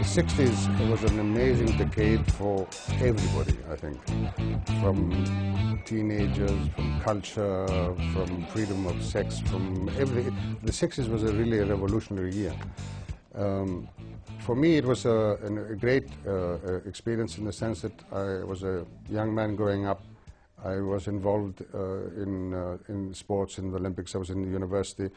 60s was an amazing decade for everybody, I think. From teenagers, from culture, from freedom of sex, from everything. The 60s was really a revolutionary year. For me, it was a great experience in the sense that I was a young man growing up. I was involved in sports, in the Olympics. I was in the university.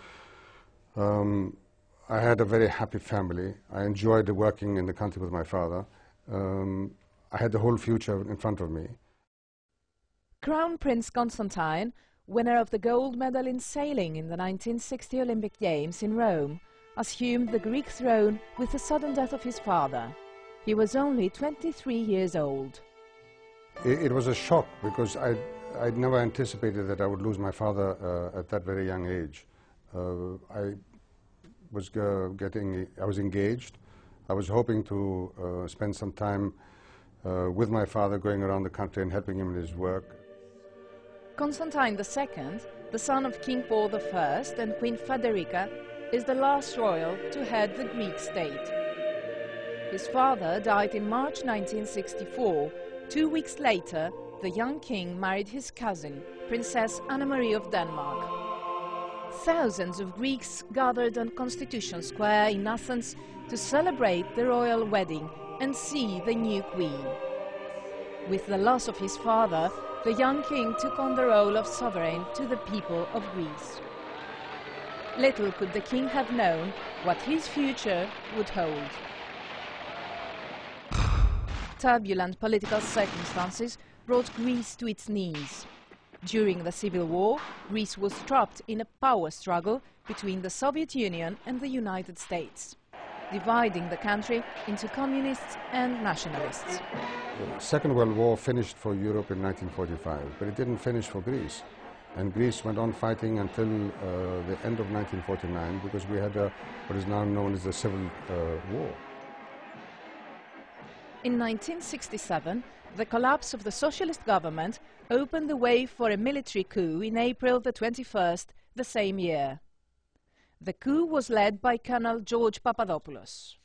I had a very happy family. I enjoyed working in the country with my father. I had the whole future in front of me. Crown Prince Constantine, winner of the gold medal in sailing in the 1960 Olympic Games in Rome, assumed the Greek throne with the sudden death of his father. He was only 23 years old. It was a shock because I'd never anticipated that I would lose my father at that very young age. I was engaged. I was hoping to spend some time with my father, going around the country and helping him in his work. Constantine II, the son of King Paul I and Queen Federica, is the last royal to head the Greek state. His father died in March 1964. 2 weeks later, the young king married his cousin, Princess Anna-Maria of Denmark. Thousands of Greeks gathered on Constitution Square in Athens to celebrate the royal wedding and see the new queen. With the loss of his father, the young king took on the role of sovereign to the people of Greece. Little could the king have known what his future would hold. Turbulent political circumstances brought Greece to its knees. During the Civil War, Greece was trapped in a power struggle between the Soviet Union and the United States, dividing the country into communists and nationalists. The Second World War finished for Europe in 1945, but it didn't finish for Greece. And Greece went on fighting until the end of 1949, because we had what is now known as the Civil War. In 1967, the collapse of the socialist government opened the way for a military coup in April the 21st the same year. The coup was led by Colonel George Papadopoulos.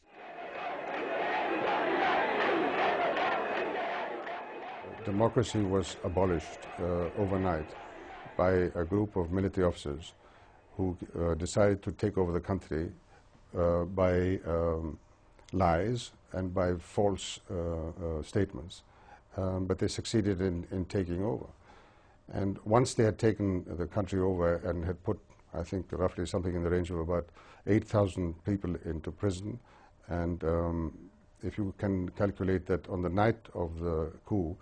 Democracy was abolished overnight by a group of military officers who decided to take over the country by lies and by false statements. But they succeeded in taking over. And once they had taken the country over and had put, I think, roughly something in the range of about 8,000 people into prison, and if you can calculate that on the night of the coup,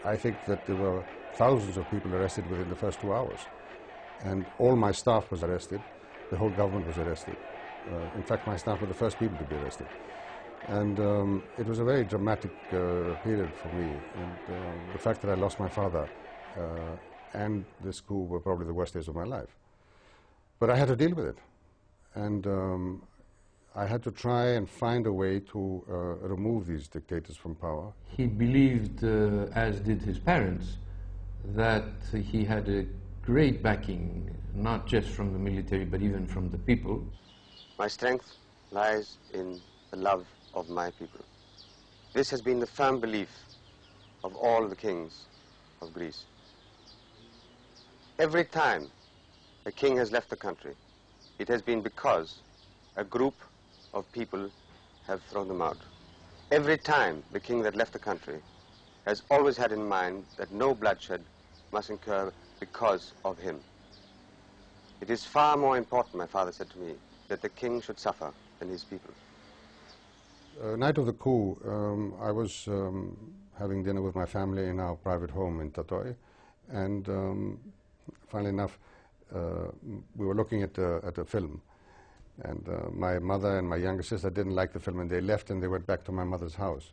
I think that there were thousands of people arrested within the first 2 hours. And all my staff was arrested. The whole government was arrested. In fact, my staff were the first people to be arrested. And it was a very dramatic period for me. And the fact that I lost my father and this coup were probably the worst days of my life. But I had to deal with it. And I had to try and find a way to remove these dictators from power. He believed, as did his parents, that he had a great backing, not just from the military, but even from the people. My strength lies in the love of my people. This has been the firm belief of all the kings of Greece. Every time a king has left the country, it has been because a group of people have thrown them out. Every time the king that left the country has always had in mind that no bloodshed must incur because of him. It is far more important, my father said to me, that the king should suffer than his people. Night of the coup, I was having dinner with my family in our private home in Tatoi, and funnily enough, we were looking at a film, and my mother and my younger sister didn't like the film, and they left and they went back to my mother's house.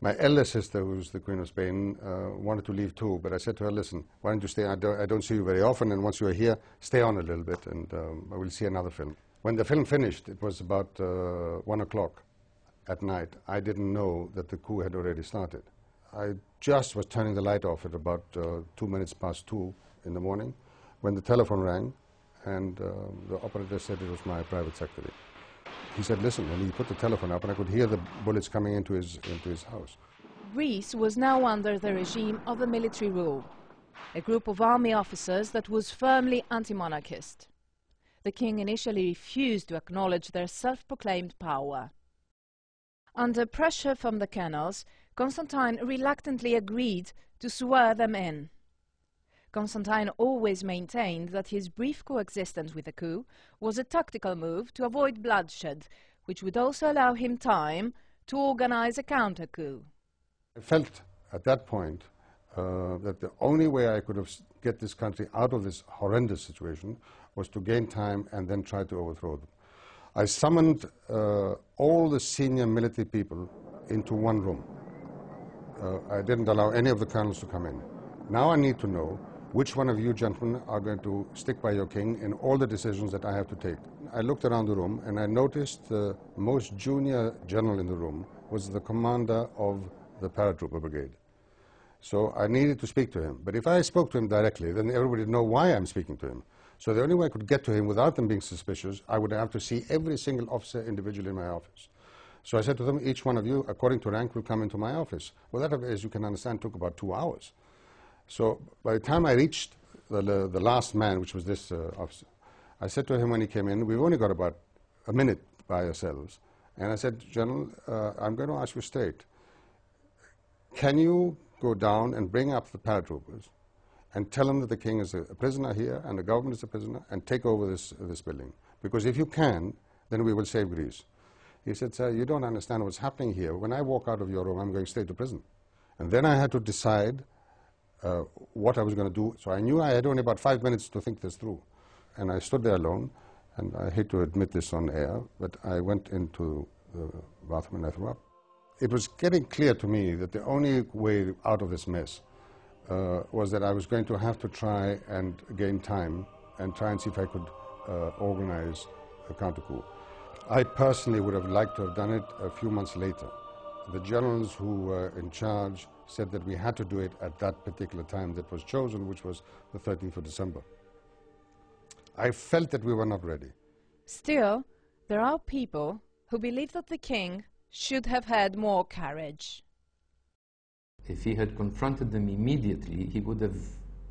My elder sister, who's the Queen of Spain, wanted to leave too, but I said to her, listen, why don't you stay? I don't see you very often, and once you are here, stay on a little bit, and I will see another film. When the film finished, it was about 1 o'clock at night. I didn't know that the coup had already started. I just was turning the light off at about 2 minutes past 2 in the morning when the telephone rang, and the operator said it was my private secretary. He said, listen, and he put the telephone up, and I could hear the bullets coming into his house. Greece was now under the regime of a military rule, a group of army officers that was firmly anti-monarchist. The king initially refused to acknowledge their self-proclaimed power. Under pressure from the colonels, Constantine reluctantly agreed to swear them in. Constantine always maintained that his brief coexistence with the coup was a tactical move to avoid bloodshed, which would also allow him time to organize a counter-coup. I felt at that point that the only way I could get this country out of this horrendous situation was to gain time and then try to overthrow them. I summoned all the senior military people into one room. I didn't allow any of the colonels to come in. Now I need to know which one of you gentlemen are going to stick by your king in all the decisions that I have to take. I looked around the room and I noticed the most junior general in the room was the commander of the paratrooper brigade. So I needed to speak to him. But if I spoke to him directly, then everybody would know why I'm speaking to him. So the only way I could get to him without them being suspicious, I would have to see every single officer individually in my office. So I said to them, each one of you, according to rank, will come into my office. Well, that, as you can understand, took about 2 hours. So by the time I reached the last man, which was this officer, I said to him when he came in, we've only got about a minute by ourselves. And I said, General, I'm going to ask you straight. Can you go down and bring up the paratroopers and tell them that the king is a prisoner here and the government is a prisoner and take over this building? Because if you can, then we will save Greece. He said, sir, you don't understand what's happening here. When I walk out of your room, I'm going straight to prison. And then I had to decide what I was going to do. So I knew I had only about 5 minutes to think this through. And I stood there alone, and I hate to admit this on air, but I went into the bathroom and I threw up. It was getting clear to me that the only way out of this mess was that I was going to have to try and gain time and try and see if I could organize a counter-coup. I personally would have liked to have done it a few months later. The generals who were in charge said that we had to do it at that particular time that was chosen, which was the 13th of December. I felt that we were not ready. Still, there are people who believe that the king should have had more courage. If he had confronted them immediately, he would have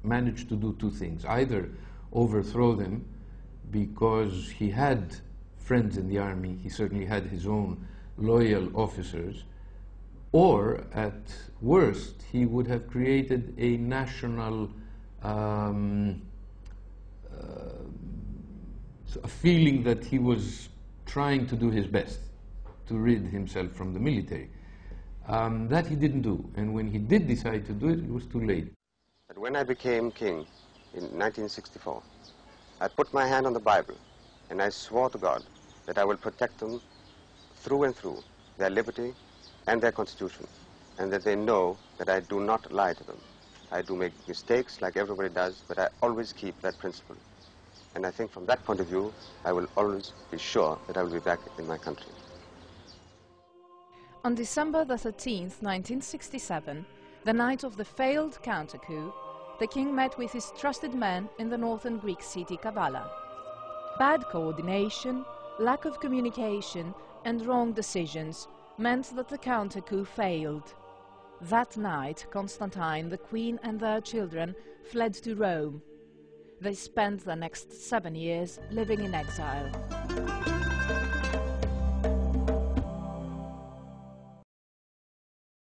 managed to do 2 things. Either overthrow them because he had friends in the army, he certainly had his own loyal officers, or at worst, he would have created a national a feeling that he was trying to do his best to rid himself from the military. That he didn't do, and when he did decide to do it, it was too late. But when I became king in 1964, I put my hand on the Bible and I swore to God that I will protect them through and through, their liberty and their constitution, and that they know that I do not lie to them. I do make mistakes like everybody does, but I always keep that principle. And I think from that point of view, I will always be sure that I will be back in my country. On December the 13th, 1967, the night of the failed counter-coup, the king met with his trusted men in the northern Greek city Kavala. Bad coordination, lack of communication and wrong decisions meant that the counter-coup failed. That night, Constantine, the queen and their children fled to Rome. They spent the next 7 years living in exile.